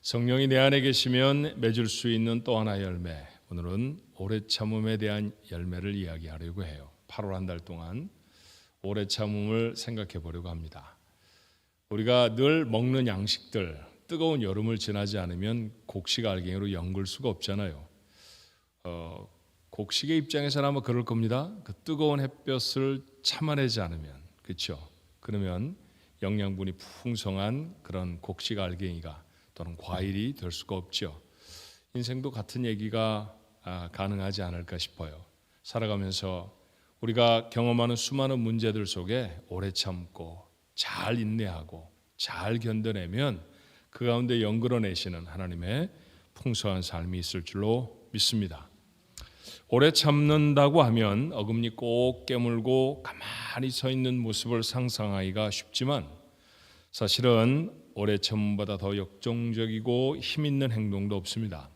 성령이 내 안에 계시면 맺을 수 있는 또 하나의 열매, 오늘은 오래 참음에 대한 열매를 이야기하려고 해요. 8월 한 달 동안 오래 참음을 생각해 보려고 합니다. 우리가 늘 먹는 양식들, 뜨거운 여름을 지나지 않으면 곡식 알갱이로 엮을 수가 없잖아요. 곡식의 입장에서는 아마 그럴 겁니다. 그 뜨거운 햇볕을 참아내지 않으면, 그렇죠? 그러면 영양분이 풍성한 그런 곡식 알갱이가 또는 과일이 될 수가 없죠. 인생도 같은 얘기가 가능하지 않을까 싶어요. 살아가면서 우리가 경험하는 수많은 문제들 속에 오래 참고 잘 인내하고 잘 견뎌내면 그 가운데 연결해내시는 하나님의 풍성한 삶이 있을 줄로 믿습니다. 오래 참는다고 하면 어금니 꼭 깨물고 가만히 서 있는 모습을 상상하기가 쉽지만 사실은 오래 참음보다 더 역동적이고 힘 있는 행동도 없습니다.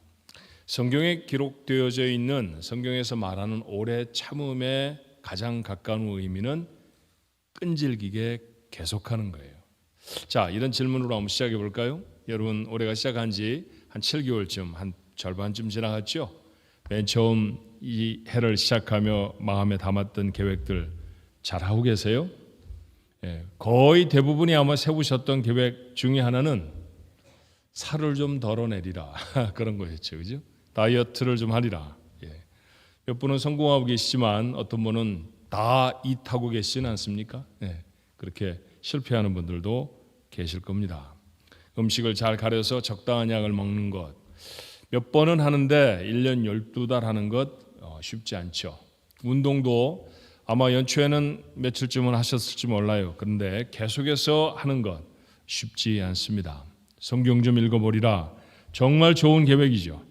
성경에 기록되어져 있는 성경에서 말하는 오래 참음의 가장 가까운 의미는 끈질기게 계속하는 거예요. 자, 이런 질문으로 한번 시작해 볼까요? 여러분, 올해가 시작한 지 한 7개월쯤, 한 절반쯤 지나갔죠? 맨 처음 이 해를 시작하며 마음에 담았던 계획들 잘하고 계세요? 거의 대부분이 아마 세우셨던 계획 중에 하나는 살을 좀 덜어내리라 그런 거였죠, 그죠? 다이어트를 좀 하리라. 몇 분은 성공하고 계시지만 어떤 분은 다 이타고 계시지는 않습니까? 그렇게 실패하는 분들도 계실 겁니다. 음식을 잘 가려서 적당한 양을 먹는 것, 몇 번은 하는데 1년 12달 하는 것 쉽지 않죠. 운동도 아마 연초에는 며칠쯤은 하셨을지 몰라요. 그런데 계속해서 하는 것 쉽지 않습니다. 성경 좀 읽어보리라. 정말 좋은 계획이죠.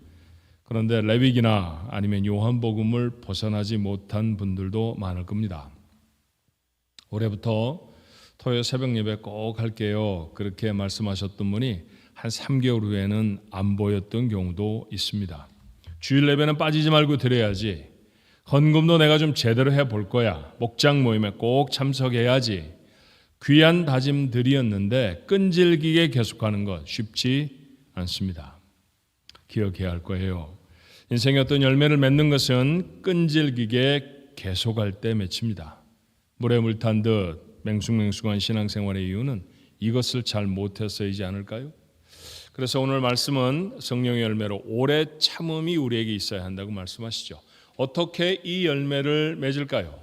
그런데 레위기나 아니면 요한복음을 벗어나지 못한 분들도 많을 겁니다. 올해부터 토요 새벽 예배 꼭 할게요. 그렇게 말씀하셨던 분이 한 3개월 후에는 안 보였던 경우도 있습니다. 주일 예배는 빠지지 말고 드려야지. 헌금도 내가 좀 제대로 해볼 거야. 목장 모임에 꼭 참석해야지. 귀한 다짐들이었는데 끈질기게 계속하는 것 쉽지 않습니다. 기억해야 할 거예요. 인생의 어떤 열매를 맺는 것은 끈질기게 계속할 때 맺힙니다. 물에 물 탄 듯 맹숭맹숭한 신앙생활의 이유는 이것을 잘 못해서이지 않을까요? 그래서 오늘 말씀은 성령의 열매로 오래 참음이 우리에게 있어야 한다고 말씀하시죠. 어떻게 이 열매를 맺을까요?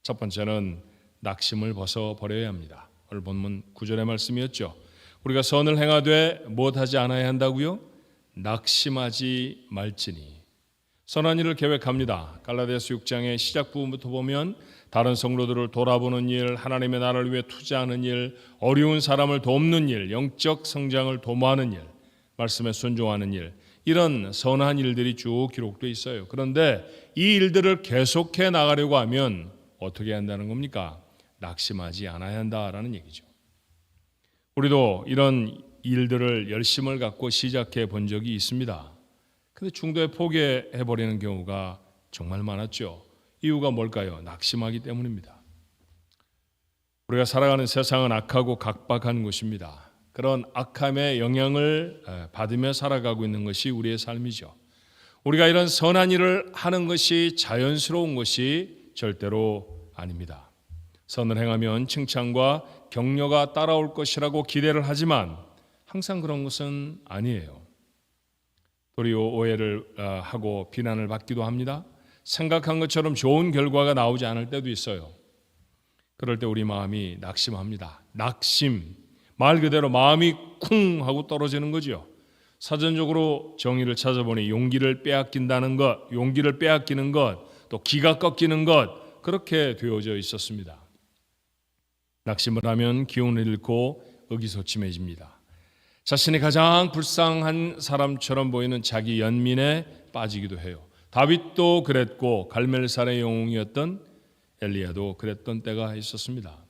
첫 번째는 낙심을 벗어버려야 합니다. 오늘 본문 9절의 말씀이었죠. 우리가 선을 행하되 무엇하지 않아야 한다고요? 낙심하지 말지니. 선한 일을 계획합니다. 갈라디아서 6장의 시작 부분부터 보면 다른 성도들을 돌아보는 일, 하나님의 나라를 위해 투자하는 일, 어려운 사람을 돕는 일, 영적 성장을 도모하는 일, 말씀에 순종하는 일, 이런 선한 일들이 쭉 기록되어 있어요. 그런데 이 일들을 계속해 나가려고 하면 어떻게 한다는 겁니까? 낙심하지 않아야 한다라는 얘기죠. 우리도 이런 일들을 열심을 갖고 시작해 본 적이 있습니다. 그런데 중도에 포기해버리는 경우가 정말 많았죠. 이유가 뭘까요? 낙심하기 때문입니다. 우리가 살아가는 세상은 악하고 각박한 곳입니다. 그런 악함의 영향을 받으며 살아가고 있는 것이 우리의 삶이죠. 우리가 이런 선한 일을 하는 것이 자연스러운 것이 절대로 아닙니다. 선을 행하면 칭찬과 격려가 따라올 것이라고 기대를 하지만 항상 그런 것은 아니에요. 도리어 오해를 하고 비난을 받기도 합니다. 생각한 것처럼 좋은 결과가 나오지 않을 때도 있어요. 그럴 때 우리 마음이 낙심합니다. 낙심, 말 그대로 마음이 쿵 하고 떨어지는 거죠. 사전적으로 정의를 찾아보니 용기를 빼앗긴다는 것, 용기를 빼앗기는 것, 또 기가 꺾이는 것, 그렇게 되어져 있었습니다. 낙심을 하면 기운을 잃고 의기소침해집니다. 자신이 가장 불쌍한 사람처럼 보이는 자기 연민에 빠지기도 해요. 다윗도 그랬고 갈멜살의 영웅이었던 엘리야도 그랬던 때가 있었습니다.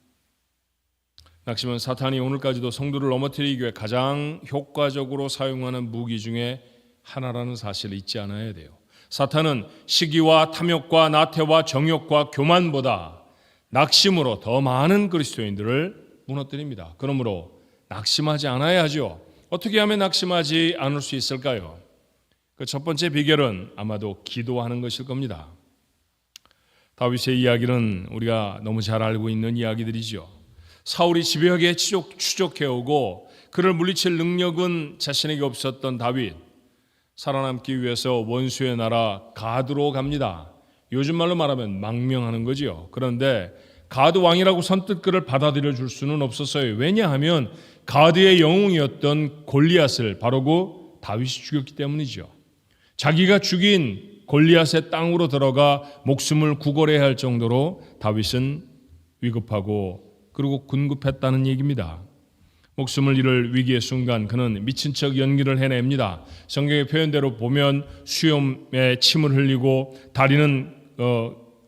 낙심은 사탄이 오늘까지도 성도를 넘어뜨리기 위해 가장 효과적으로 사용하는 무기 중에 하나라는 사실을 잊지 않아야 돼요. 사탄은 시기와 탐욕과 나태와 정욕과 교만보다 낙심으로 더 많은 그리스도인들을 무너뜨립니다. 그러므로 낙심하지 않아야 하죠. 어떻게 하면 낙심하지 않을 수 있을까요? 그 첫 번째 비결은 아마도 기도하는 것일 겁니다. 다윗의 이야기는 우리가 너무 잘 알고 있는 이야기들이죠. 사울이 집요하게 추적해오고 그를 물리칠 능력은 자신에게 없었던 다윗, 살아남기 위해서 원수의 나라 가드로 갑니다. 요즘 말로 말하면 망명하는 거지요. 그런데 가드 왕이라고 선뜻 그를 받아들여 줄 수는 없었어요. 왜냐하면 가드의 영웅이었던 골리앗을 바로 그 다윗이 죽였기 때문이죠. 자기가 죽인 골리앗의 땅으로 들어가 목숨을 구걸해야 할 정도로 다윗은 위급하고 그리고 군급했다는 얘기입니다. 목숨을 잃을 위기의 순간 그는 미친 척 연기를 해냅니다. 성경의 표현대로 보면 수염에 침을 흘리고 다리는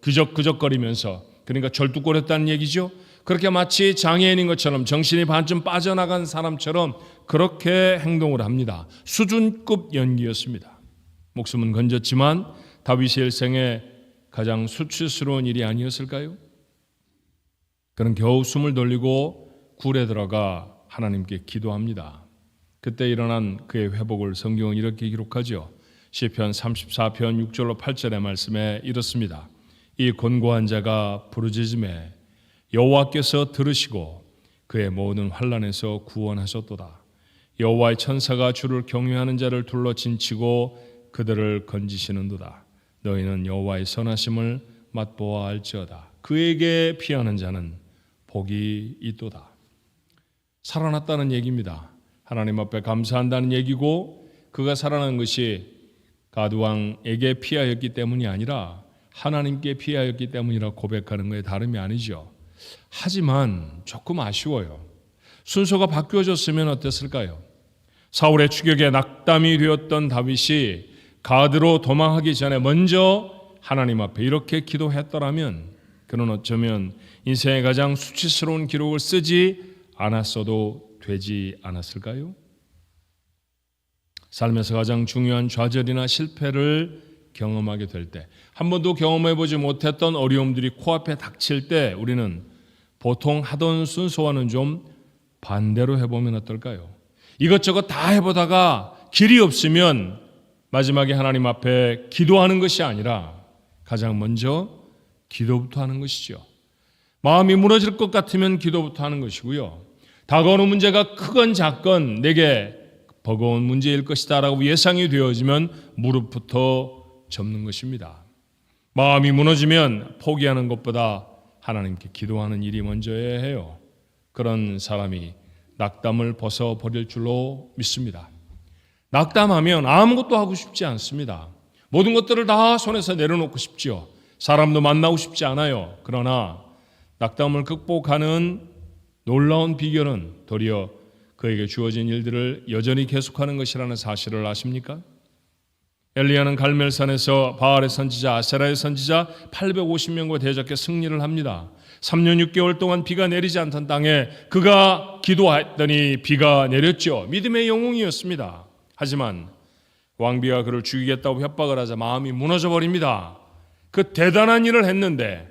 그적그적거리면서, 그러니까 절뚝거렸다는 얘기죠. 그렇게 마치 장애인인 것처럼 정신이 반쯤 빠져나간 사람처럼 그렇게 행동을 합니다. 수준급 연기였습니다. 목숨은 건졌지만 다윗의 일생에 가장 수치스러운 일이 아니었을까요? 그는 겨우 숨을 돌리고 굴에 들어가 하나님께 기도합니다. 그때 일어난 그의 회복을 성경은 이렇게 기록하죠. 시편 34편 6절로 8절의 말씀에 이렇습니다. 이 곤고한 자가 부르짖음에 여호와께서 들으시고 그의 모든 환난에서 구원하셨도다. 여호와의 천사가 주를 경외하는 자를 둘러 진치고 그들을 건지시는도다. 너희는 여호와의 선하심을 맛보아 알지어다. 그에게 피하는 자는 복이 있도다. 살아났다는 얘기입니다. 하나님 앞에 감사한다는 얘기고, 그가 살아난 것이 가드왕에게 피하였기 때문이 아니라 하나님께 피하였기 때문이라 고백하는 것에 다름이 아니죠. 하지만 조금 아쉬워요. 순서가 바뀌어졌으면 어땠을까요? 사울의 추격에 낙담이 되었던 다윗이 가드로 도망하기 전에 먼저 하나님 앞에 이렇게 기도했더라면 그는 어쩌면 인생의 가장 수치스러운 기록을 쓰지 않았어도 되지 않았을까요? 삶에서 가장 중요한 좌절이나 실패를 경험하게 될 때, 한 번도 경험해보지 못했던 어려움들이 코앞에 닥칠 때 우리는 보통 하던 순서와는 좀 반대로 해보면 어떨까요? 이것저것 다 해보다가 길이 없으면 마지막에 하나님 앞에 기도하는 것이 아니라 가장 먼저 기도부터 하는 것이죠. 마음이 무너질 것 같으면 기도부터 하는 것이고요. 다가오는 문제가 크건 작건 내게 버거운 문제일 것이다 라고 예상이 되어지면 무릎부터 접는 것입니다. 마음이 무너지면 포기하는 것보다 하나님께 기도하는 일이 먼저여야 해요. 그런 사람이 낙담을 벗어버릴 줄로 믿습니다. 낙담하면 아무것도 하고 싶지 않습니다. 모든 것들을 다 손에서 내려놓고 싶죠. 사람도 만나고 싶지 않아요. 그러나 낙담을 극복하는 놀라운 비결은 도리어 그에게 주어진 일들을 여전히 계속하는 것이라는 사실을 아십니까? 엘리야는 갈멜산에서 바알의 선지자, 아세라의 선지자 850명과 대적해 승리를 합니다. 3년 6개월 동안 비가 내리지 않던 땅에 그가 기도했더니 비가 내렸죠. 믿음의 영웅이었습니다. 하지만 왕비가 그를 죽이겠다고 협박을 하자 마음이 무너져 버립니다. 그 대단한 일을 했는데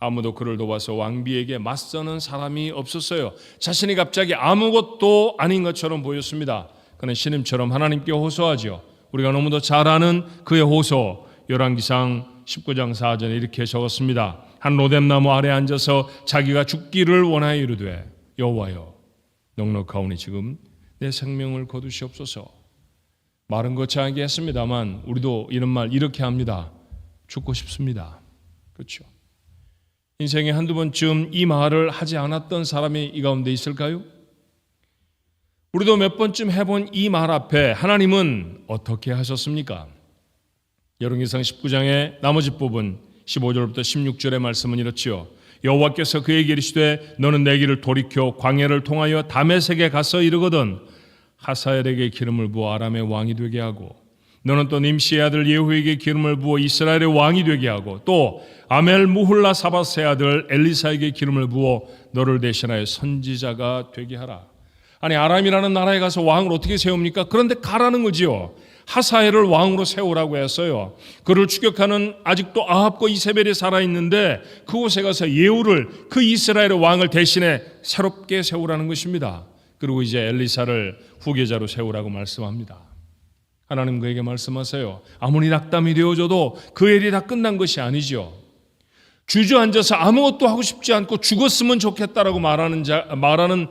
아무도 그를 도와서 왕비에게 맞서는 사람이 없었어요. 자신이 갑자기 아무것도 아닌 것처럼 보였습니다. 그는 신임처럼 하나님께 호소하죠. 우리가 너무도 잘 아는 그의 호소, 열왕기상 19장 4절에 이렇게 적었습니다. 한 로뎀나무 아래 앉아서 자기가 죽기를 원하여 이르되 여호와여 넉넉하오니 지금 내 생명을 거두시옵소서. 말은 거창하게 했습니다만 우리도 이런 말 이렇게 합니다. 죽고 싶습니다. 그렇죠? 인생에 한두 번쯤 이 말을 하지 않았던 사람이 이 가운데 있을까요? 우리도 몇 번쯤 해본 이 말 앞에 하나님은 어떻게 하셨습니까? 열왕기상 19장의 나머지 부분 15절부터 16절의 말씀은 이렇지요. 여호와께서 그에게 이르시되 너는 내 길을 돌이켜 광야를 통하여 다메섹에 가서 이르거든 하사엘에게 기름을 부어 아람의 왕이 되게 하고 너는 또 님시의 아들 예후에게 기름을 부어 이스라엘의 왕이 되게 하고 또 아멜 무훌라 사밧의 아들 엘리사에게 기름을 부어 너를 대신하여 선지자가 되게 하라. 아니 아람이라는 나라에 가서 왕을 어떻게 세웁니까? 그런데 가라는 거지요. 하사엘을 왕으로 세우라고 했어요. 그를 추격하는 아직도 아합과 이세벨이 살아있는데 그곳에 가서 예후를 그 이스라엘의 왕을 대신해 새롭게 세우라는 것입니다. 그리고 이제 엘리사를 후계자로 세우라고 말씀합니다. 하나님 그에게 말씀하세요. 아무리 낙담이 되어져도 그 일이 다 끝난 것이 아니죠. 주저앉아서 아무것도 하고 싶지 않고 죽었으면 좋겠다라고 말하는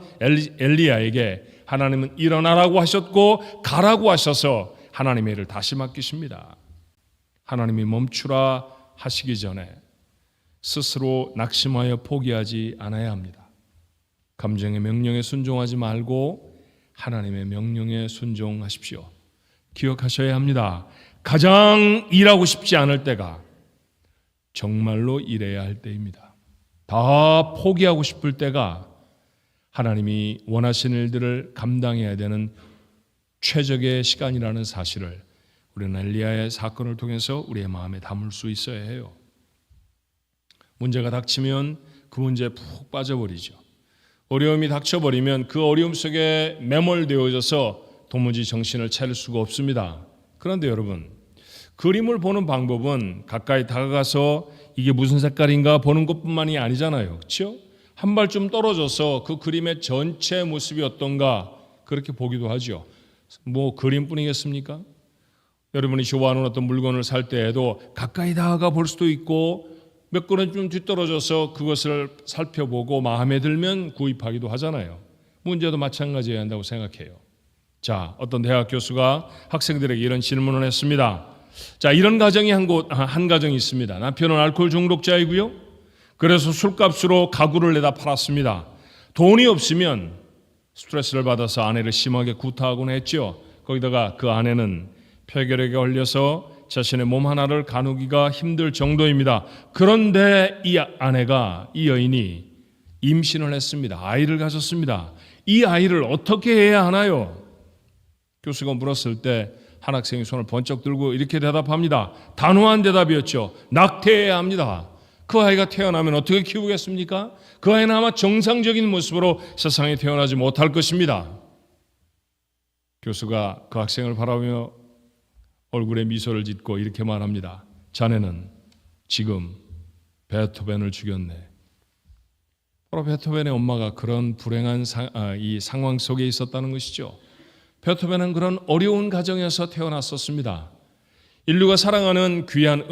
엘리야에게 하나님은 일어나라고 하셨고 가라고 하셔서 하나님의 일을 다시 맡기십니다. 하나님이 멈추라 하시기 전에 스스로 낙심하여 포기하지 않아야 합니다. 감정의 명령에 순종하지 말고 하나님의 명령에 순종하십시오. 기억하셔야 합니다. 가장 일하고 싶지 않을 때가 정말로 일해야 할 때입니다. 다 포기하고 싶을 때가 하나님이 원하시는 일들을 감당해야 되는 최적의 시간이라는 사실을 우리는 엘리야의 사건을 통해서 우리의 마음에 담을 수 있어야 해요. 문제가 닥치면 그 문제에 푹 빠져버리죠. 어려움이 닥쳐버리면 그 어려움 속에 매몰되어져서 도무지 정신을 차릴 수가 없습니다. 그런데 여러분, 그림을 보는 방법은 가까이 다가가서 이게 무슨 색깔인가 보는 것뿐만이 아니잖아요. 그렇죠? 한 발좀 떨어져서 그 그림의 전체 모습이 어떤가 그렇게 보기도 하죠. 뭐 그림뿐이겠습니까? 여러분이 좋아하는 어떤 물건을 살 때에도 가까이 다가가 볼 수도 있고 몇 걸음 좀 뒤떨어져서 그것을 살펴보고 마음에 들면 구입하기도 하잖아요. 문제도 마찬가지여야 한다고 생각해요. 자, 어떤 대학 교수가 학생들에게 이런 질문을 했습니다. 자, 이런 가정이 한 가정이 있습니다. 남편은 알코올 중독자이고요. 그래서 술값으로 가구를 내다 팔았습니다. 돈이 없으면 스트레스를 받아서 아내를 심하게 구타하곤 했죠. 거기다가 그 아내는 폐결핵에 걸려서 자신의 몸 하나를 가누기가 힘들 정도입니다. 그런데 이 여인이 임신을 했습니다. 아이를 가졌습니다. 이 아이를 어떻게 해야 하나요? 교수가 물었을 때 한 학생이 손을 번쩍 들고 이렇게 대답합니다. 단호한 대답이었죠. 낙태해야 합니다. 그 아이가 태어나면 어떻게 키우겠습니까? 그 아이는 아마 정상적인 모습으로 세상에 태어나지 못할 것입니다. 교수가 그 학생을 바라보며 얼굴에 미소를 짓고 이렇게 말합니다. 자네는 지금 베토벤을 죽였네. 바로 베토벤의 엄마가 그런 불행한 이 상황 속에 있었다는 것이죠. 베토벤은 그런 어려운 가정에서 태어났었습니다. 인류가 사랑하는 귀한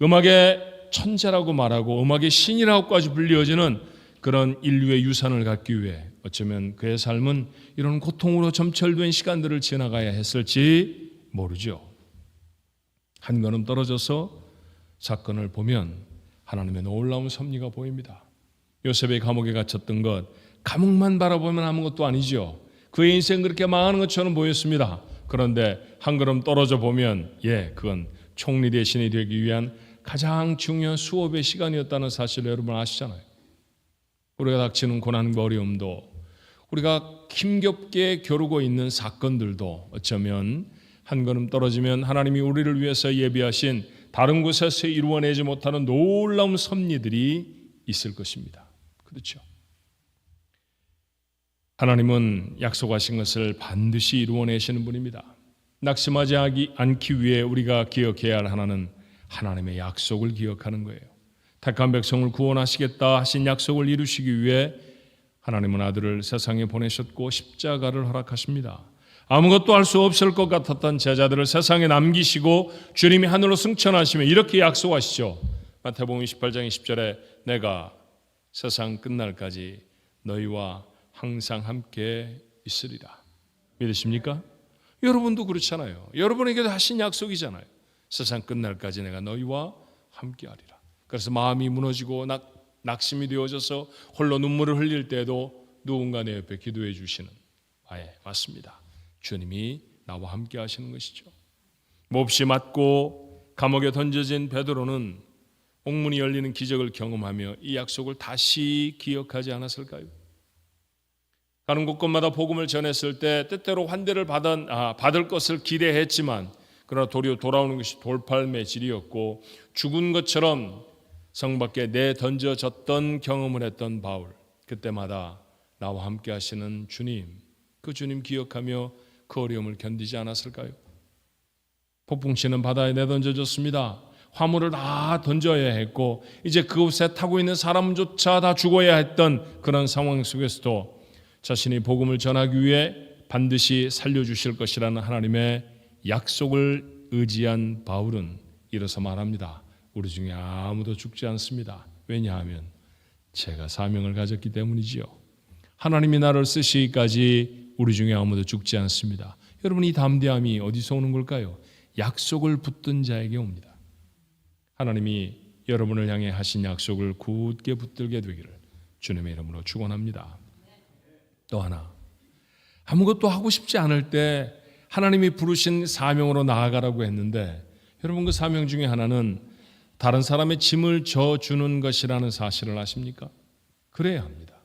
음악의 천재라고 말하고 음악의 신이라고까지 불리어지는 그런 인류의 유산을 갖기 위해 어쩌면 그의 삶은 이런 고통으로 점철된 시간들을 지나가야 했을지 모르죠. 한 걸음 떨어져서 사건을 보면 하나님의 놀라운 섭리가 보입니다. 요셉의 감옥에 갇혔던 것, 감옥만 바라보면 아무것도 아니죠. 그의 인생 그렇게 망하는 것처럼 보였습니다. 그런데 한 걸음 떨어져 보면 그건 총리 대신이 되기 위한 가장 중요한 수업의 시간이었다는 사실을 여러분 아시잖아요. 우리가 닥치는 고난과 어려움도 우리가 힘겹게 겨루고 있는 사건들도 어쩌면 한 걸음 떨어지면 하나님이 우리를 위해서 예비하신 다른 곳에서 이루어내지 못하는 놀라운 섭리들이 있을 것입니다. 그렇죠? 하나님은 약속하신 것을 반드시 이루어내시는 분입니다. 낙심하지 않기 위해 우리가 기억해야 할 하나는 하나님의 약속을 기억하는 거예요. 택한 백성을 구원하시겠다 하신 약속을 이루시기 위해 하나님은 아들을 세상에 보내셨고 십자가를 허락하십니다. 아무것도 할 수 없을 것 같았던 제자들을 세상에 남기시고 주님이 하늘로 승천하시며 이렇게 약속하시죠. 마태복음 28장 20절에 내가 세상 끝날까지 너희와 항상 함께 있으리라. 믿으십니까? 여러분도 그렇잖아요. 여러분에게도 하신 약속이잖아요. 세상 끝날까지 내가 너희와 함께하리라. 그래서 마음이 무너지고 낙심이 되어져서 홀로 눈물을 흘릴 때도 누군가 내 옆에 기도해 주시는 맞습니다. 주님이 나와 함께 하시는 것이죠. 몹시 맞고 감옥에 던져진 베드로는 옥문이 열리는 기적을 경험하며 이 약속을 다시 기억하지 않았을까요? 가는 곳곳마다 복음을 전했을 때 때때로 환대를 받을 것을 기대했지만 그러나 도리어 돌아오는 것이 돌팔매질이었고 죽은 것처럼 성 밖에 내던져졌던 경험을 했던 바울, 그때마다 나와 함께 하시는 주님, 그 주님 기억하며 그 어려움을 견디지 않았을까요? 폭풍 치는 바다에 내던져졌습니다. 화물을 다 던져야 했고 이제 그곳에 타고 있는 사람조차 다 죽어야 했던 그런 상황 속에서도 자신이 복음을 전하기 위해 반드시 살려주실 것이라는 하나님의 약속을 의지한 바울은 이로써 말합니다. 우리 중에 아무도 죽지 않습니다. 왜냐하면 제가 사명을 가졌기 때문이지요. 하나님이 나를 쓰시기까지 우리 중에 아무도 죽지 않습니다. 여러분, 이 담대함이 어디서 오는 걸까요? 약속을 붙든 자에게 옵니다. 하나님이 여러분을 향해 하신 약속을 굳게 붙들게 되기를 주님의 이름으로 축원합니다. 또 하나, 아무것도 하고 싶지 않을 때 하나님이 부르신 사명으로 나아가라고 했는데, 여러분, 그 사명 중에 하나는 다른 사람의 짐을 져주는 것이라는 사실을 아십니까? 그래야 합니다.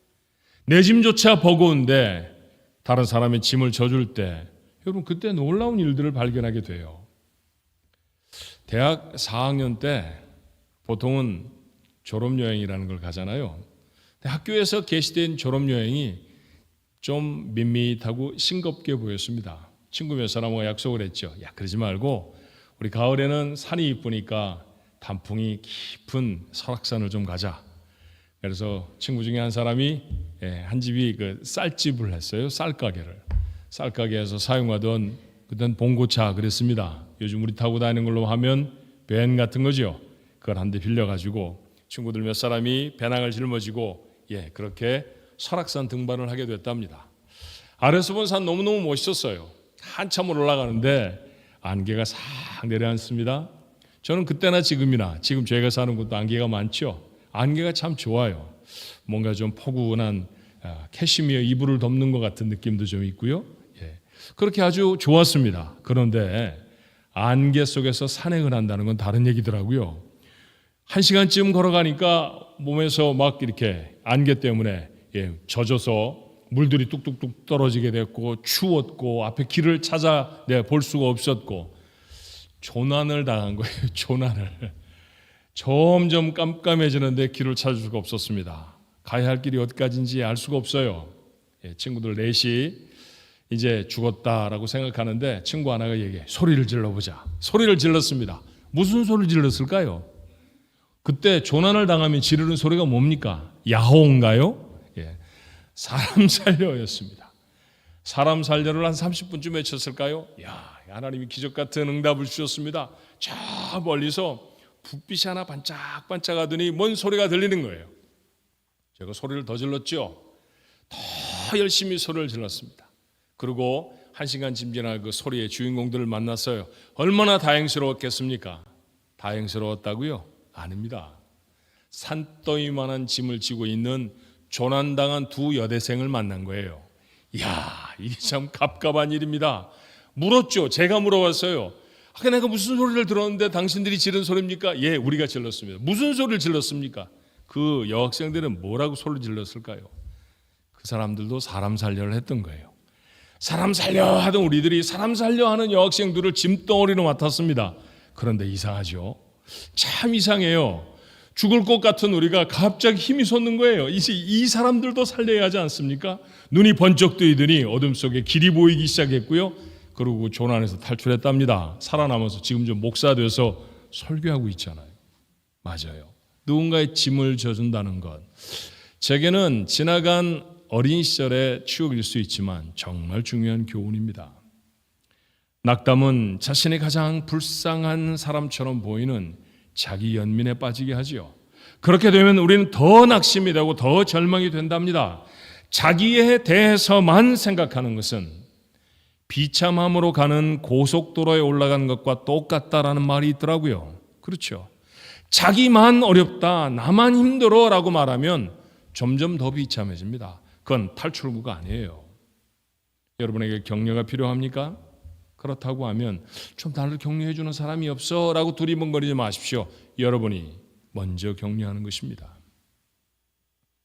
내 짐조차 버거운데 다른 사람의 짐을 져줄 때 여러분, 그때 놀라운 일들을 발견하게 돼요. 대학 4학년 때 보통은 졸업여행이라는 걸 가잖아요. 근데 학교에서 게시된 졸업여행이 좀 밋밋하고 싱겁게 보였습니다. 친구 몇 사람과 약속을 했죠. 야, 그러지 말고 우리 가을에는 산이 이쁘니까 단풍이 깊은 설악산을 좀 가자. 그래서 친구 중에 한 사람이 한 집이 그 쌀집을 했어요. 쌀가게에서 사용하던 그땐 봉고차 그랬습니다. 요즘 우리 타고 다니는 걸로 하면 밴 같은 거죠. 그걸 한 대 빌려가지고 친구들 몇 사람이 배낭을 짊어지고 그렇게 설악산 등반을 하게 됐답니다. 아래서 본 산 너무너무 멋있었어요. 한참을 올라가는데 안개가 싹 내려앉습니다. 저는 그때나 지금이나 지금 저희가 사는 곳도 안개가 많죠. 안개가 참 좋아요. 뭔가 좀 포근한 캐시미어 이불을 덮는 것 같은 느낌도 좀 있고요. 그렇게 아주 좋았습니다. 그런데 안개 속에서 산행을 한다는 건 다른 얘기더라고요. 1시간쯤 걸어가니까 몸에서 막 이렇게 안개 때문에 젖어서 물들이 뚝뚝뚝 떨어지게 됐고 추웠고 앞에 길을 찾아 볼 수가 없었고 조난을 당한 거예요. 조난을. 점점 깜깜해지는데 길을 찾을 수가 없었습니다. 가야 할 길이 어디까지인지 알 수가 없어요. 친구들 넷이 이제 죽었다라고 생각하는데 친구 하나가 얘기해. 소리를 질러보자. 소리를 질렀습니다. 무슨 소리를 질렀을까요? 그때 조난을 당하면 지르는 소리가 뭡니까? 야호인가요? 사람 살려였습니다. 사람 살려를 한 30분쯤 외쳤을까요? 하나님이 기적 같은 응답을 주셨습니다. 저 멀리서 불빛이 하나 반짝반짝하더니 뭔 소리가 들리는 거예요. 제가 소리를 더 질렀죠. 더 열심히 소리를 질렀습니다. 그리고 1시간쯤 지나 그 소리의 주인공들을 만났어요. 얼마나 다행스러웠겠습니까? 다행스러웠다고요? 아닙니다. 산더미만한 짐을 지고 있는 조난당한 두 여대생을 만난 거예요. 이게 참 갑갑한 일입니다. 물었죠. 제가 물어봤어요. 내가 무슨 소리를 들었는데 당신들이 지른 소리입니까? 우리가 질렀습니다. 무슨 소리를 질렀습니까? 그 여학생들은 뭐라고 소리를 질렀을까요? 그 사람들도 사람 살려를 했던 거예요. 사람 살려 하던 우리들이 사람 살려 하는 여학생들을 짐덩어리로 맡았습니다. 그런데 이상하죠. 참 이상해요. 죽을 것 같은 우리가 갑자기 힘이 솟는 거예요. 이제 이 사람들도 살려야 하지 않습니까? 눈이 번쩍 뜨이더니 어둠 속에 길이 보이기 시작했고요. 그리고 조난에서 탈출했답니다. 살아남아서 지금 좀 목사 돼서 설교하고 있잖아요. 맞아요. 누군가의 짐을 져준다는 것, 제게는 지나간 어린 시절의 추억일 수 있지만 정말 중요한 교훈입니다. 낙담은 자신이 가장 불쌍한 사람처럼 보이는 자기 연민에 빠지게 하지요. 그렇게 되면 우리는 더 낙심이 되고 더 절망이 된답니다. 자기에 대해서만 생각하는 것은 비참함으로 가는 고속도로에 올라간 것과 똑같다라는 말이 있더라고요. 그렇죠. 자기만 어렵다, 나만 힘들어 라고 말하면 점점 더 비참해집니다. 그건 탈출구가 아니에요. 여러분에게 격려가 필요합니까? 그렇다고 하면 좀 나를 격려해 주는 사람이 없어 라고 두리번거리지 마십시오. 여러분이 먼저 격려하는 것입니다.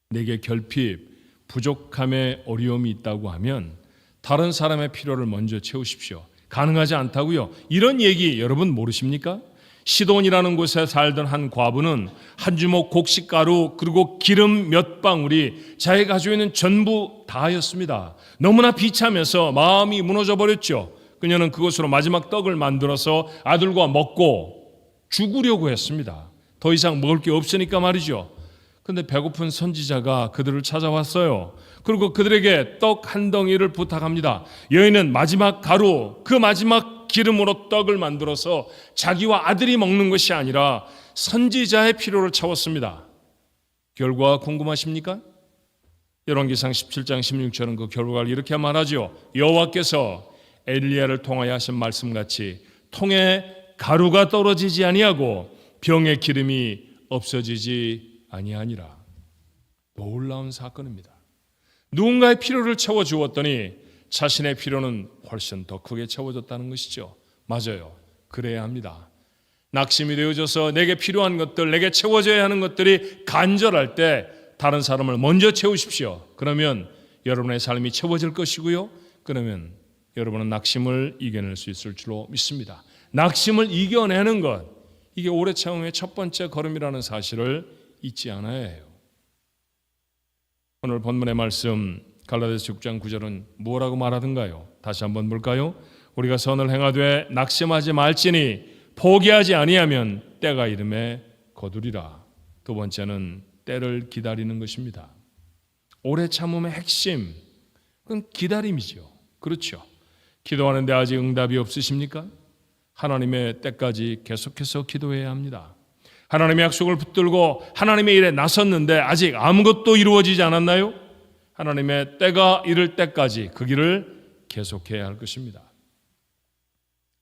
내게 결핍, 부족함의 어려움이 있다고 하면 다른 사람의 필요를 먼저 채우십시오. 가능하지 않다고요? 이런 얘기 여러분 모르십니까? 시돈이라는 곳에 살던 한 과부는 한 주먹 곡식가루 그리고 기름 몇 방울이 자기가 가지고 있는 전부 다였습니다. 너무나 비참해서 마음이 무너져 버렸죠. 그녀는 그것으로 마지막 떡을 만들어서 아들과 먹고 죽으려고 했습니다. 더 이상 먹을 게 없으니까 말이죠. 근데 배고픈 선지자가 그들을 찾아왔어요. 그리고 그들에게 떡 한 덩이를 부탁합니다. 여인은 마지막 가루, 그 마지막 기름으로 떡을 만들어서 자기와 아들이 먹는 것이 아니라 선지자의 필요를 채웠습니다. 결과 궁금하십니까? 열왕기상 17장 16절은 그 결과를 이렇게 말하죠. 여호와께서 엘리야를 통하여 하신 말씀같이 통에 가루가 떨어지지 아니하고 병에 기름이 없어지지 아니하니라. 놀라운 사건입니다. 누군가의 필요를 채워주었더니 자신의 필요는 훨씬 더 크게 채워졌다는 것이죠. 맞아요. 그래야 합니다. 낙심이 되어져서 내게 필요한 것들, 내게 채워져야 하는 것들이 간절할 때 다른 사람을 먼저 채우십시오. 그러면 여러분의 삶이 채워질 것이고요. 그러면 여러분은 낙심을 이겨낼 수 있을 줄로 믿습니다. 낙심을 이겨내는 것, 이게 오래 참음의 첫 번째 걸음이라는 사실을 잊지 않아야 해요. 오늘 본문의 말씀 갈라디아서 6장 9절은 뭐라고 말하던가요? 다시 한번 볼까요? 우리가 선을 행하되 낙심하지 말지니 포기하지 아니하면 때가 이름에 거두리라. 두 번째는 때를 기다리는 것입니다. 오래 참음의 핵심, 그건 기다림이죠. 그렇죠. 기도하는데 아직 응답이 없으십니까? 하나님의 때까지 계속해서 기도해야 합니다. 하나님의 약속을 붙들고 하나님의 일에 나섰는데 아직 아무것도 이루어지지 않았나요? 하나님의 때가 이를 때까지 그 길을 계속해야 할 것입니다.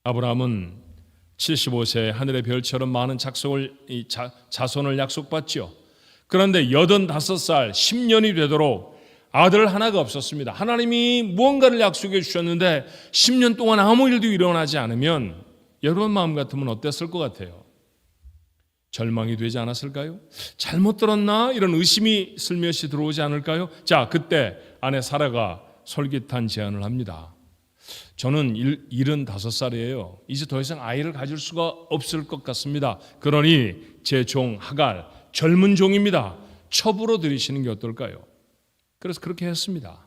아브라함은 75세에 하늘의 별처럼 많은 자손을 약속받죠. 그런데 85살 10년이 되도록 아들 하나가 없었습니다. 하나님이 무언가를 약속해 주셨는데 10년 동안 아무 일도 일어나지 않으면 여러분 마음 같으면 어땠을 것 같아요? 절망이 되지 않았을까요? 잘못 들었나? 이런 의심이 슬며시 들어오지 않을까요? 자, 그때 아내 사라가 솔깃한 제안을 합니다. 저는 75살이에요. 이제 더 이상 아이를 가질 수가 없을 것 같습니다. 그러니 제 종 하갈, 젊은 종입니다. 첩으로 들이시는 게 어떨까요? 그래서 그렇게 했습니다.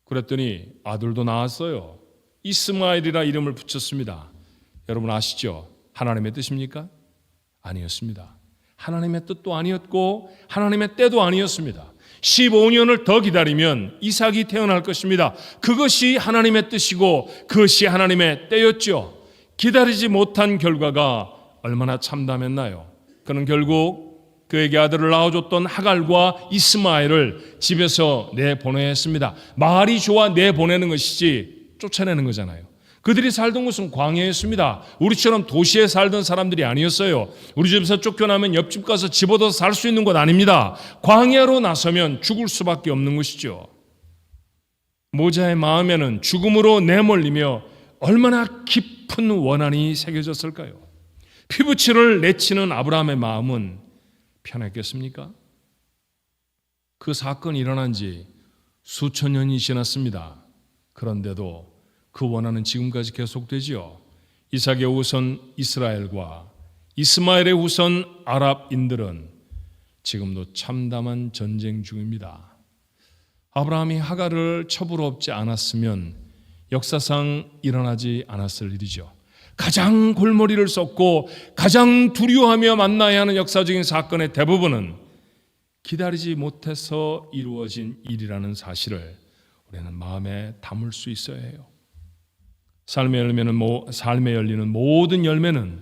그랬더니 아들도 낳았어요. 이스마엘이라 이름을 붙였습니다. 여러분 아시죠? 하나님의 뜻입니까? 아니었습니다. 하나님의 뜻도 아니었고 하나님의 때도 아니었습니다. 15년을 더 기다리면 이삭이 태어날 것입니다. 그것이 하나님의 뜻이고 그것이 하나님의 때였죠. 기다리지 못한 결과가 얼마나 참담했나요? 그는 결국 그에게 아들을 낳아줬던 하갈과 이스마엘을 집에서 내보내야 했습니다. 말이 좋아 내보내는 것이지 쫓아내는 거잖아요. 그들이 살던 곳은 광야였습니다. 우리처럼 도시에 살던 사람들이 아니었어요. 우리 집에서 쫓겨나면 옆집 가서 집 얻어서 살 수 있는 곳 아닙니다. 광야로 나서면 죽을 수밖에 없는 것이죠. 모자의 마음에는 죽음으로 내몰리며 얼마나 깊은 원한이 새겨졌을까요? 피부치를 내치는 아브라함의 마음은 편했겠습니까? 그 사건이 일어난 지 수천 년이 지났습니다. 그런데도 그 원한은 지금까지 계속되지요. 이삭의 후손 이스라엘과 이스마엘의 후손 아랍인들은 지금도 참담한 전쟁 중입니다. 아브라함이 하갈을 첩으로 얻지 않았으면 역사상 일어나지 않았을 일이죠. 가장 골머리를 썩고 가장 두려워하며 만나야 하는 역사적인 사건의 대부분은 기다리지 못해서 이루어진 일이라는 사실을 우리는 마음에 담을 수 있어야 해요. 삶에 열리는 모든 열매는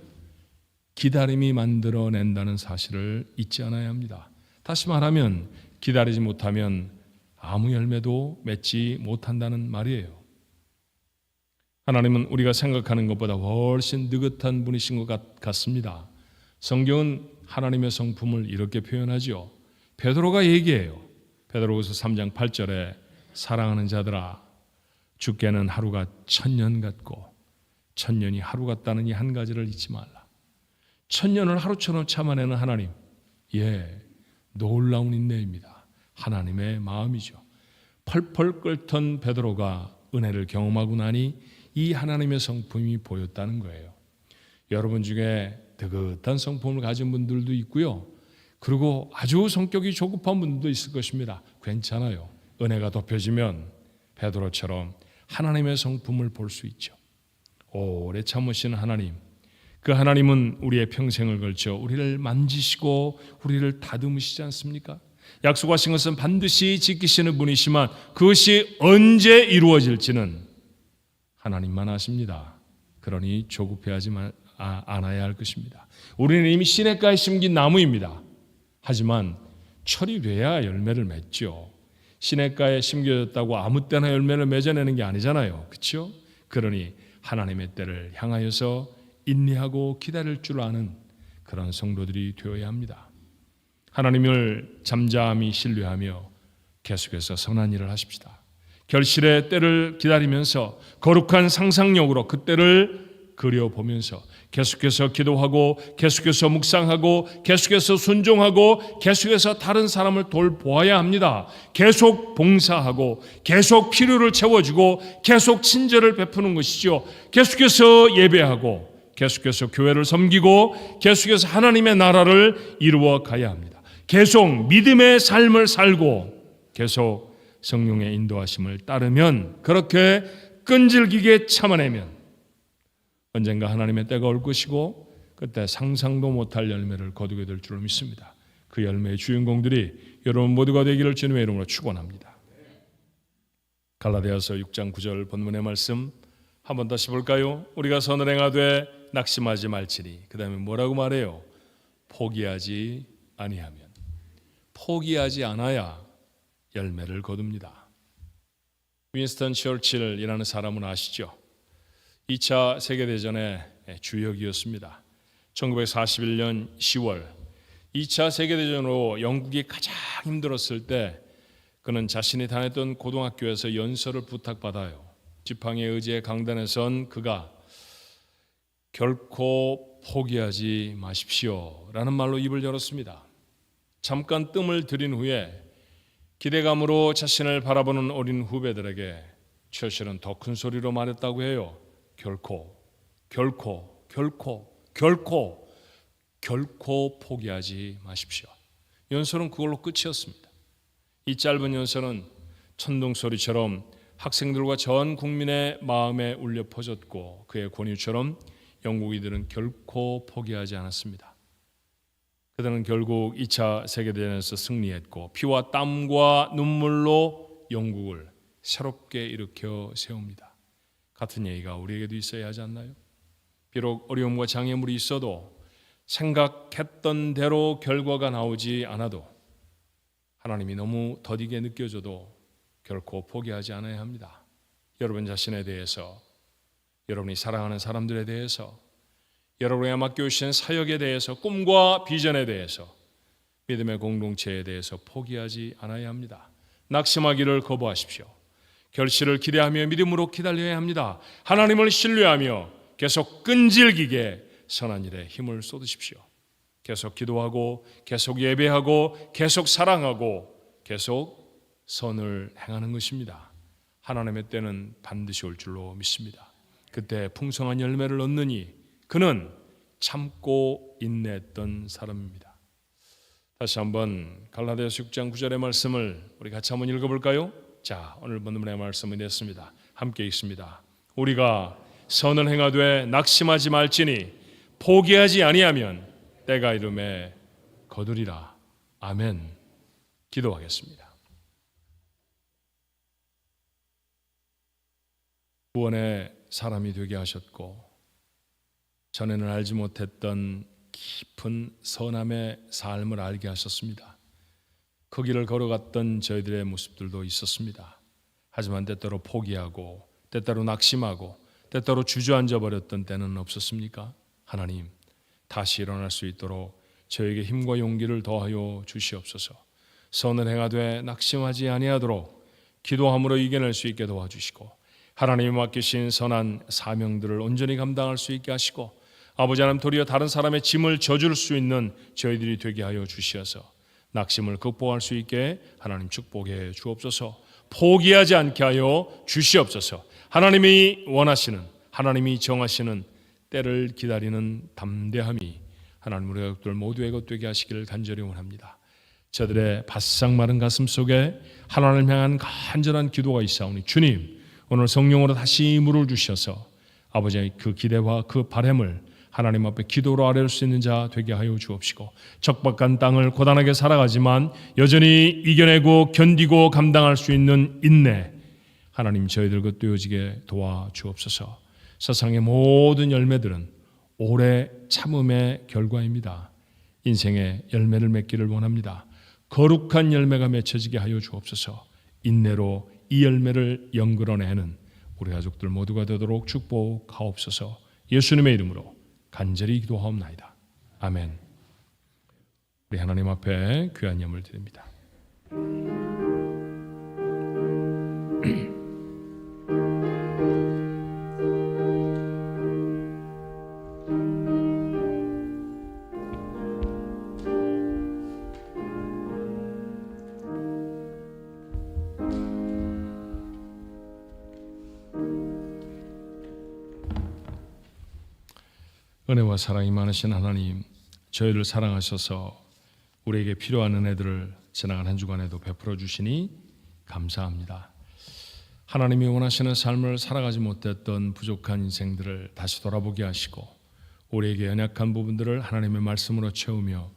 기다림이 만들어낸다는 사실을 잊지 않아야 합니다. 다시 말하면 기다리지 못하면 아무 열매도 맺지 못한다는 말이에요. 하나님은 우리가 생각하는 것보다 훨씬 느긋한 분이신 것 같습니다. 성경은 하나님의 성품을 이렇게 표현하죠. 베드로가 얘기해요. 베드로후서 3장 8절에 사랑하는 자들아 주께는 하루가 1000년 같고 1000년이 하루 같다는 이 한 가지를 잊지 말라. 1000년을 하루처럼 참아내는 하나님, 놀라운 인내입니다. 하나님의 마음이죠. 펄펄 끓던 베드로가 은혜를 경험하고 나니 이 하나님의 성품이 보였다는 거예요. 여러분 중에 느긋한 성품을 가진 분들도 있고요. 그리고 아주 성격이 조급한 분들도 있을 것입니다. 괜찮아요. 은혜가 덮여지면 베드로처럼 하나님의 성품을 볼 수 있죠. 오래 참으시는 하나님, 그 하나님은 우리의 평생을 걸쳐 우리를 만지시고 우리를 다듬으시지 않습니까? 약속하신 것은 반드시 지키시는 분이시만 그것이 언제 이루어질지는 하나님만 아십니다. 그러니 조급해하지 않아야 할 것입니다. 우리는 이미 시냇가에 심긴 나무입니다. 하지만 철이 돼야 열매를 맺죠. 시냇가에 심겨졌다고 아무 때나 열매를 맺어내는 게 아니잖아요. 그렇죠? 그러니 하나님의 때를 향하여서 인내하고 기다릴 줄 아는 그런 성도들이 되어야 합니다. 하나님을 잠잠히 신뢰하며 계속해서 선한 일을 하십시다. 결실의 때를 기다리면서 거룩한 상상력으로 그 때를 그려보면서 계속해서 기도하고 계속해서 묵상하고 계속해서 순종하고 계속해서 다른 사람을 돌보아야 합니다. 계속 봉사하고 계속 필요를 채워주고 계속 친절을 베푸는 것이죠. 계속해서 예배하고 계속해서 교회를 섬기고 계속해서 하나님의 나라를 이루어 가야 합니다. 계속 믿음의 삶을 살고 계속 성령의 인도하심을 따르면, 그렇게 끈질기게 참아내면 언젠가 하나님의 때가 올 것이고 그때 상상도 못할 열매를 거두게 될 줄로 믿습니다. 그 열매의 주인공들이 여러분 모두가 되기를 주님의 이름으로 축원합니다. 갈라디아서 6장 9절 본문의 말씀 한번 다시 볼까요? 우리가 선을 행하되 낙심하지 말지니. 그 다음에 뭐라고 말해요? 포기하지 아니하면. 포기하지 않아야 열매를 거둡니다. 윈스턴 처칠이라는 사람은 아시죠? 2차 세계대전의 주역이었습니다. 1941년 10월 2차 세계대전으로 영국이 가장 힘들었을 때 그는 자신이 다녔던 고등학교에서 연설을 부탁받아요. 지팡이의 의지에 강단에 선 그가 결코 포기하지 마십시오 라는 말로 입을 열었습니다. 잠깐 뜸을 들인 후에 기대감으로 자신을 바라보는 어린 후배들에게 처칠은 더 큰 소리로 말했다고 해요. 결코 포기하지 마십시오. 연설은 그걸로 끝이었습니다. 이 짧은 연설은 천둥소리처럼 학생들과 전 국민의 마음에 울려 퍼졌고 그의 권유처럼 영국인들은 결코 포기하지 않았습니다. 그들은 결국 2차 세계대전에서 승리했고 피와 땀과 눈물로 영국을 새롭게 일으켜 세웁니다. 같은 얘기가 우리에게도 있어야 하지 않나요? 비록 어려움과 장애물이 있어도 생각했던 대로 결과가 나오지 않아도 하나님이 너무 더디게 느껴져도 결코 포기하지 않아야 합니다. 여러분 자신에 대해서, 여러분이 사랑하는 사람들에 대해서, 여러분에게 맡겨주신 사역에 대해서, 꿈과 비전에 대해서, 믿음의 공동체에 대해서 포기하지 않아야 합니다. 낙심하기를 거부하십시오. 결실을 기대하며 믿음으로 기다려야 합니다. 하나님을 신뢰하며 계속 끈질기게 선한 일에 힘을 쏟으십시오. 계속 기도하고 계속 예배하고 계속 사랑하고 계속 선을 행하는 것입니다. 하나님의 때는 반드시 올 줄로 믿습니다. 그때 풍성한 열매를 얻느니 그는 참고 인내했던 사람입니다. 다시 한번 갈라디아서 6장 9절의 말씀을 우리 같이 한번 읽어볼까요? 자, 오늘 본문의 말씀을 냈습니다. 함께 읽습니다. 우리가 선을 행하되 낙심하지 말지니 포기하지 아니하면 때가 이름에 거두리라. 아멘. 기도하겠습니다. 구원의 사람이 되게 하셨고 전에는 알지 못했던 깊은 선함의 삶을 알게 하셨습니다. 그 길을 걸어갔던 저희들의 모습들도 있었습니다. 하지만 때때로 포기하고 때때로 낙심하고 때때로 주저앉아 버렸던 때는 없었습니까? 하나님, 다시 일어날 수 있도록 저에게 힘과 용기를 더하여 주시옵소서. 선을 행하되 낙심하지 아니하도록 기도함으로 이겨낼 수 있게 도와주시고 하나님이 맡기신 선한 사명들을 온전히 감당할 수 있게 하시고 아버지 하나님, 도리어 다른 사람의 짐을 져줄 수 있는 저희들이 되게 하여 주시어서 낙심을 극복할 수 있게 하나님 축복해 주옵소서. 포기하지 않게 하여 주시옵소서. 하나님이 원하시는, 하나님이 정하시는 때를 기다리는 담대함이 하나님 우리 가족들 모두의 것 되게 하시기를 간절히 원합니다. 저들의 바싹 마른 가슴 속에 하나님을 향한 간절한 기도가 있사오니 주님, 오늘 성령으로 다시 물을 주셔서 아버지의 그 기대와 그 바람을 하나님 앞에 기도로 아뢰올 수 있는 자 되게 하여 주옵시고, 적박한 땅을 고단하게 살아가지만 여전히 이겨내고 견디고 감당할 수 있는 인내, 하나님 저희들 것 되어지게 도와주옵소서. 세상의 모든 열매들은 오래 참음의 결과입니다. 인생의 열매를 맺기를 원합니다. 거룩한 열매가 맺혀지게 하여 주옵소서. 인내로 이 열매를 연결해내는 우리 가족들 모두가 되도록 축복하옵소서. 예수님의 이름으로 간절히 기도하옵나이다. 아멘. 우리 하나님 앞에 귀한 예물 드립니다. 은혜와 사랑이 많으신 하나님, 저희를 사랑하셔서 우리에게 필요한 은혜들을 지나간 한 주간에도 베풀어 주시니 감사합니다. 하나님이 원하시는 삶을 살아가지 못했던 부족한 인생들을 다시 돌아보게 하시고, 우리에게 연약한 부분들을 하나님의 말씀으로 채우며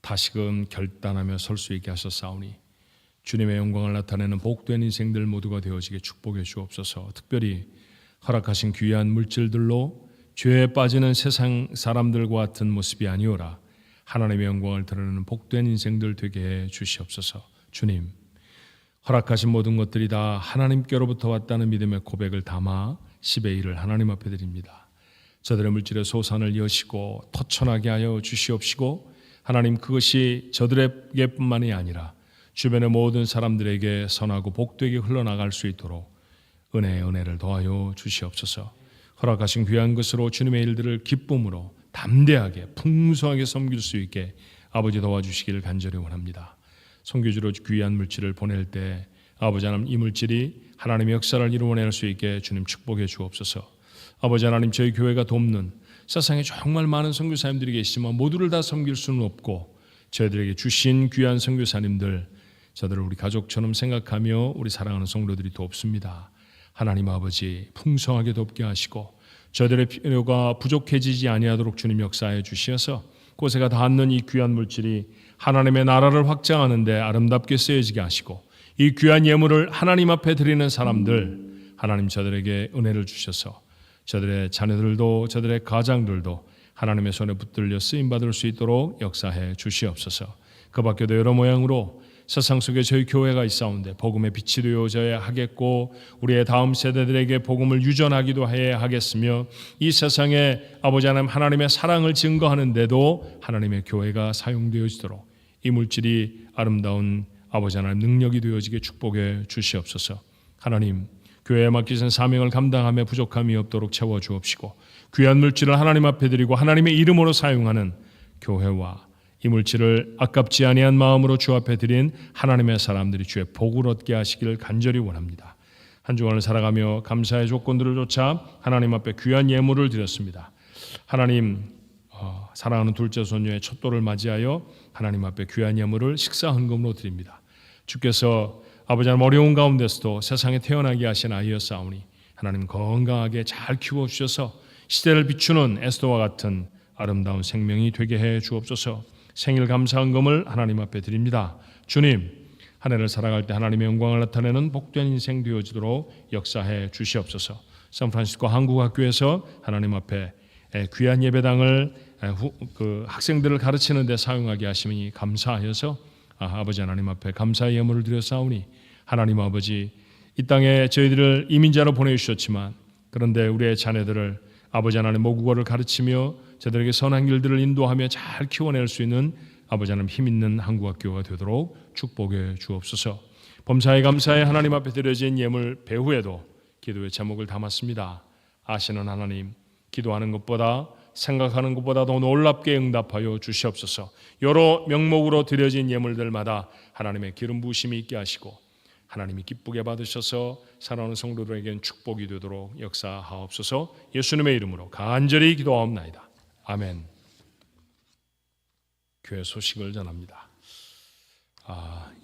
다시금 결단하며 설 수 있게 하셨사오니 주님의 영광을 나타내는 복된 인생들 모두가 되어지게 축복해 주옵소서. 특별히 허락하신 귀한 물질들로 죄에 빠지는 세상 사람들과 같은 모습이 아니오라 하나님의 영광을 드러내는 복된 인생들 되게 해 주시옵소서. 주님, 허락하신 모든 것들이 다 하나님께로부터 왔다는 믿음의 고백을 담아 10의 1을 하나님 앞에 드립니다. 저들의 물질의 소산을 여시고 터천하게 하여 주시옵시고, 하나님 그것이 저들에게뿐만이 아니라 주변의 모든 사람들에게 선하고 복되게 흘러나갈 수 있도록 은혜를 더하여 주시옵소서. 허락하신 귀한 것으로 주님의 일들을 기쁨으로 담대하게 풍성하게 섬길 수 있게 아버지 도와주시기를 간절히 원합니다. 선교지로 귀한 물질을 보낼 때 아버지 하나님, 이 물질이 하나님의 역사를 이루어낼 수 있게 주님 축복해 주옵소서. 아버지 하나님, 저희 교회가 돕는 세상에 정말 많은 선교사님들이 계시지만 모두를 다 섬길 수는 없고, 저희들에게 주신 귀한 선교사님들, 저들을 우리 가족처럼 생각하며 우리 사랑하는 성도들이 돕습니다. 하나님 아버지, 풍성하게 돕게 하시고 저들의 필요가 부족해지지 아니하도록 주님 역사해 주시어서 곳에가 닿는 이 귀한 물질이 하나님의 나라를 확장하는 데 아름답게 쓰여지게 하시고, 이 귀한 예물을 하나님 앞에 드리는 사람들, 하나님 저들에게 은혜를 주셔서 저들의 자녀들도 저들의 가장들도 하나님의 손에 붙들려 쓰임받을 수 있도록 역사해 주시옵소서. 그 밖에도 여러 모양으로 세상 속에 저희 교회가 있사온데 복음의 빛이 되어져야 하겠고, 우리의 다음 세대들에게 복음을 유전하기도 해야 하겠으며, 이 세상에 아버지 하나님, 하나님의 사랑을 증거하는데도 하나님의 교회가 사용되어지도록 이 물질이 아름다운 아버지 하나님 능력이 되어지게 축복해 주시옵소서. 하나님, 교회에 맡기신 사명을 감당하며 부족함이 없도록 채워주옵시고, 귀한 물질을 하나님 앞에 드리고 하나님의 이름으로 사용하는 교회와 이 물질을 아깝지 아니한 마음으로 주 앞에 드린 하나님의 사람들이 주의 복을 얻게 하시기를 간절히 원합니다. 한 주간을 살아가며 감사의 조건들을 쫓아 하나님 앞에 귀한 예물을 드렸습니다. 하나님, 사랑하는 둘째 손녀의 첫돌을 맞이하여 하나님 앞에 귀한 예물을 식사 헌금으로 드립니다. 주께서 아버지 하나님, 어려운 가운데서도 세상에 태어나게 하신 아이였사오니 하나님 건강하게 잘 키워주셔서 시대를 비추는 에스더와 같은 아름다운 생명이 되게 해 주옵소서. 생일 감사 헌금을 하나님 앞에 드립니다. 주님, 한 해를 살아갈 때 하나님의 영광을 나타내는 복된 인생 되어지도록 역사해 주시옵소서. 샌프란시스코 한국학교에서 하나님 앞에 귀한 예배당을 학생들을 가르치는 데 사용하게 하시니 감사하여서 아버지 하나님 앞에 감사의 예물을 드렸사오니, 하나님 아버지, 이 땅에 저희들을 이민자로 보내주셨지만 그런데 우리의 자녀들을 아버지 하나님 모국어를 가르치며 저들에게 선한 길들을 인도하며 잘 키워낼 수 있는 아버지 하나님 힘있는 한국학교가 되도록 축복해 주옵소서. 범사에 감사에 하나님 앞에 드려진 예물 배후에도 기도의 제목을 담았습니다. 아시는 하나님, 기도하는 것보다 생각하는 것보다 더 놀랍게 응답하여 주시옵소서. 여러 명목으로 드려진 예물들마다 하나님의 기름 부으심이 있게 하시고 하나님이 기쁘게 받으셔서 사랑하는 성도들에게는 축복이 되도록 역사하옵소서. 예수님의 이름으로 간절히 기도하옵나이다. 아멘. 교회 소식을 전합니다.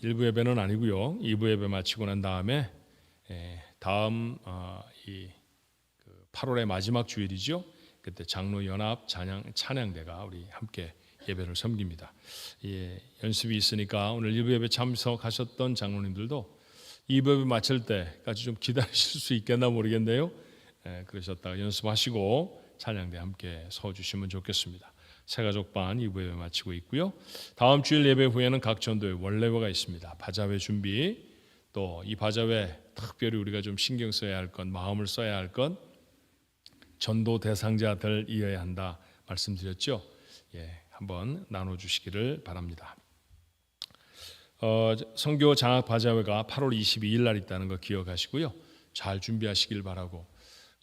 1부 예배는 아니고요. 2부 예배 마치고 난 다음에 다음 8월의 마지막 주일이죠. 그때 장로연합 찬양대가 우리 함께 예배를 섬깁니다. 예, 연습이 있으니까 오늘 1부 예배 참석하셨던 장로님들도 2부 예배 마칠 때까지 좀 기다리실 수 있겠나 모르겠네요. 예, 그러셨다가 연습하시고 찬양대 함께 서주시면 좋겠습니다. 새가족반 2부 예배 마치고 있고요. 다음 주일 예배 후에는 각 전도회 원래회가 있습니다. 바자회 준비, 또 이 바자회 특별히 우리가 좀 신경 써야 할 것, 마음을 써야 할 것, 전도 대상자들이어야 한다 말씀드렸죠. 예, 한번 나눠주시기를 바랍니다. 선교 장학 바자회가 8월 22일 날 있다는 거 기억하시고요. 잘 준비하시길 바라고,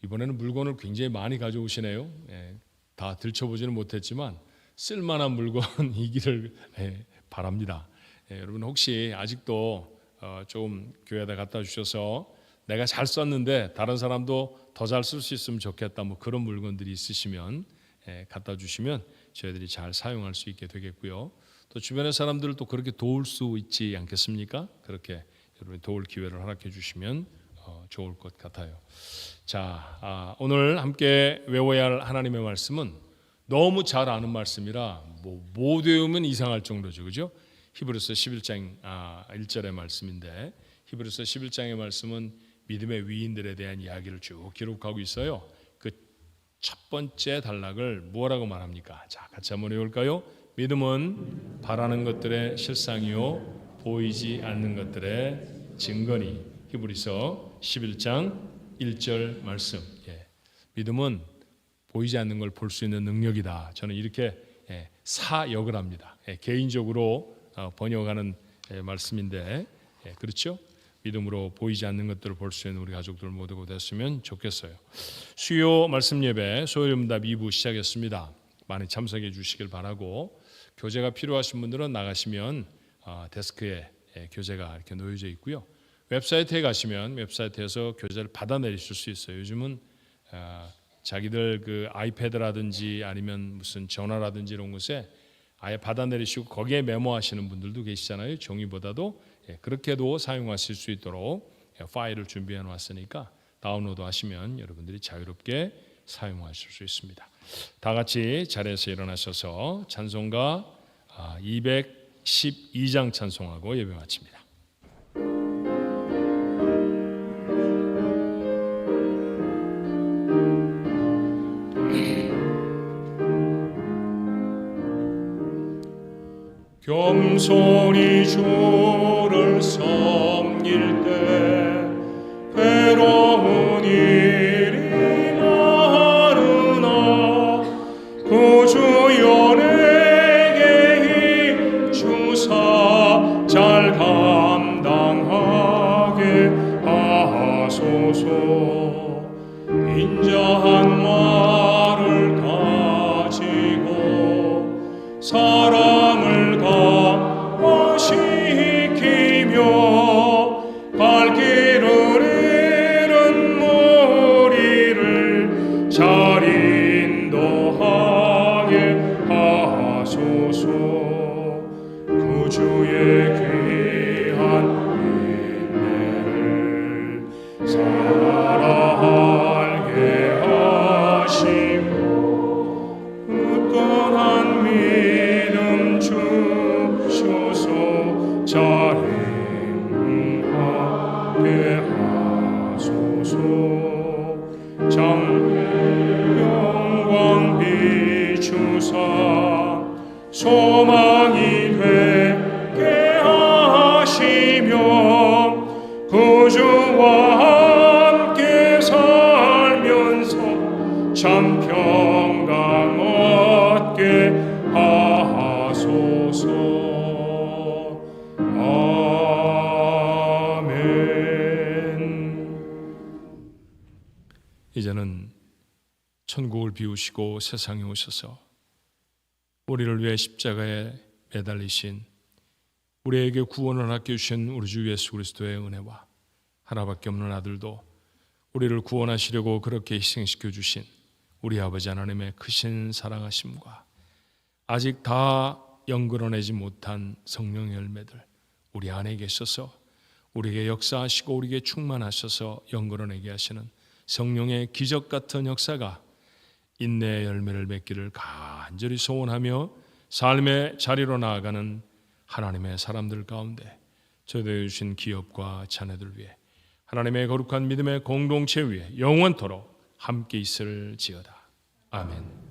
이번에는 물건을 굉장히 많이 가져오시네요. 예, 다 들춰보지는 못했지만 쓸만한 물건이기를 바랍니다. 예, 여러분 혹시 아직도 좀 교회에다 갖다 주셔서 내가 잘 썼는데 다른 사람도 더 잘 쓸 수 있으면 좋겠다, 뭐 그런 물건들이 있으시면 갖다 주시면 저희들이 잘 사용할 수 있게 되겠고요. 또 주변의 사람들을 또 그렇게 도울 수 있지 않겠습니까? 그렇게 여러분이 도울 기회를 허락해 주시면 좋을 것 같아요. 자, 오늘 함께 외워야 할 하나님의 말씀은 너무 잘 아는 말씀이라 못 외우면 이상할 정도죠, 그죠? 히브리서 11장 1절의 말씀인데, 히브리서 11장의 말씀은 믿음의 위인들에 대한 이야기를 쭉 기록하고 있어요. 그 첫 번째 단락을 뭐라고 말합니까? 자, 같이 한번 외울까요? 믿음은 바라는 것들의 실상이요 보이지 않는 것들의 증거니. 히브리서 11장 1절 말씀. 예. 믿음은 보이지 않는 걸 볼 수 있는 능력이다. 저는 이렇게 사역을 합니다. 개인적으로 번역하는 말씀인데, 그렇죠? 믿음으로 보이지 않는 것들을 볼 수 있는 우리 가족들 모두가 됐으면 좋겠어요. 수요 말씀 예배 소요음답 2부 시작했습니다. 많이 참석해 주시길 바라고, 교재가 필요하신 분들은 나가시면 데스크에 교재가 이렇게 놓여져 있고요. 웹사이트에 가시면 웹사이트에서 교재를 받아 내리실 수 있어요. 요즘은 자기들 그 아이패드라든지 아니면 무슨 전화라든지 이런 곳에 아예 받아 내리시고 거기에 메모하시는 분들도 계시잖아요. 종이보다도 그렇게도 사용하실 수 있도록 파일을 준비해 놨으니까 다운로드 하시면 여러분들이 자유롭게 사용하실 수 있습니다. 다 같이 자리에서 일어나셔서 찬송가 212장 찬송하고 예배 마칩니다. 겸손히 주를 섬길 때 괴로운 일이 많으나 구주 연에게 힘 주사 잘 감당하게 하소서. 인자한 말을 가지고 사람을 강화시키며 갈 길을 잃은 무리를 잘 인도하게 하소서. 구주의 귀한 인내를 살아알게 하시고 굳건한 믿음 주셔서 잘 행하게 하소서. 영광 비추사 소망이 되게 하시며 구주와 함께 살면서 참 평강 얻게 하소서. 아멘. 이제는 천국을 비우시고 세상에 오셔서 우리를 위해 십자가에 매달리신, 우리에게 구원을 아껴주신 우리 주 예수 그리스도의 은혜와 하나밖에 없는 아들도 우리를 구원하시려고 그렇게 희생시켜 주신 우리 아버지 하나님의 크신 사랑하심과 아직 다 연결해내지 못한 성령의 열매들 우리 안에 계셔서 우리에게 역사하시고 우리에게 충만하셔서 연결해내게 하시는 성령의 기적 같은 역사가 인내의 열매를 맺기를 간절히 소원하며 삶의 자리로 나아가는 하나님의 사람들 가운데 초대해 주신 기업과 자녀들 위해 하나님의 거룩한 믿음의 공동체 위에 영원토록 함께 있을지어다. 아멘.